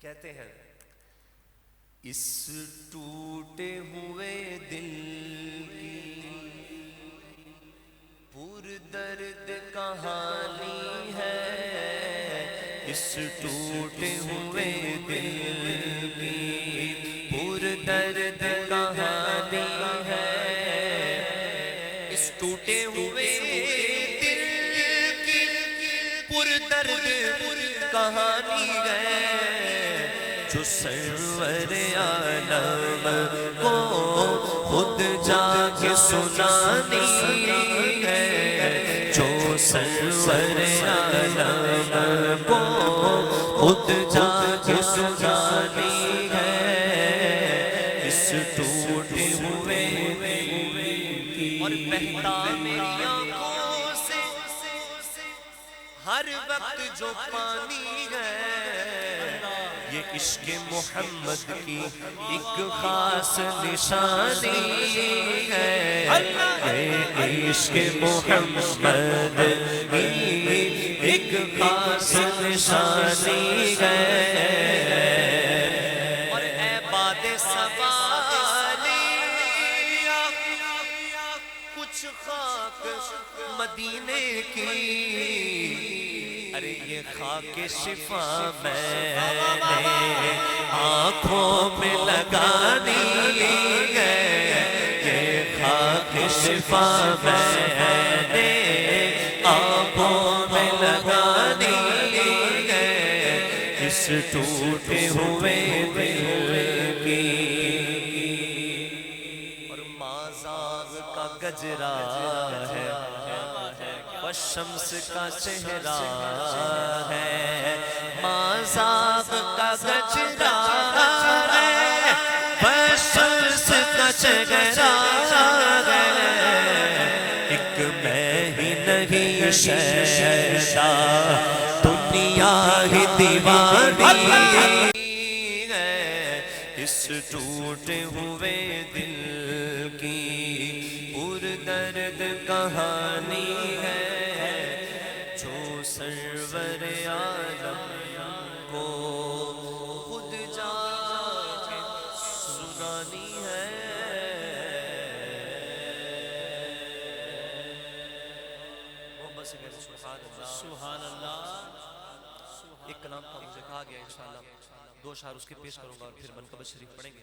کہتے ہیں اس ٹوٹے ہوئے دل کی پر درد کہانی ہے، اس ٹوٹے ہوئے دل کی پر درد کہانی ہے، اس ٹوٹے ہوئے دل کی پر درد کہانی ہے، جو سرور عالم کو خود جا کے سنانی ہے، جو سرور عالم کو خود جا کے سنانی ہے، اس ٹوٹے ہوئے کی اور بہتا میری آنکھوں سے ہر وقت جو پانی ہے، یہ عشق محمد کی ایک خاص نشانی ہے، یہ عشق محمد کی ایک خاص نشانی ہے، اور اے باد سوالی کچھ خاک مدینے کی، ارے یہ خاک شفا میں نے آنکھوں میں لگانی ہے، یہ خاک شفا میں نے آنکھوں میں لگانی ہے، اس ٹوٹے ہوئے دل کی، اور مازاغ کا گجرا ہے، شمس کا چہرہ ہے، مازاغ کا گجرا ہے، شمس کا چہرہ ہے، ایک میں ہی نہیں شیدا دنیا ہی دیوانی ہے، اس ٹوٹے ہوئے دل کی پر درد کہانی ہے، سرور عالم کو خود جا کے سنانی ہے، محبت سے کہتے سبحان اللہ سبحان اللہ۔ ایک کلام کا مجھے کہا گیا انشاءاللہ 2 اشعار اس کے پیش کروں گا اور پھر منقبت شریف پڑھیں گے۔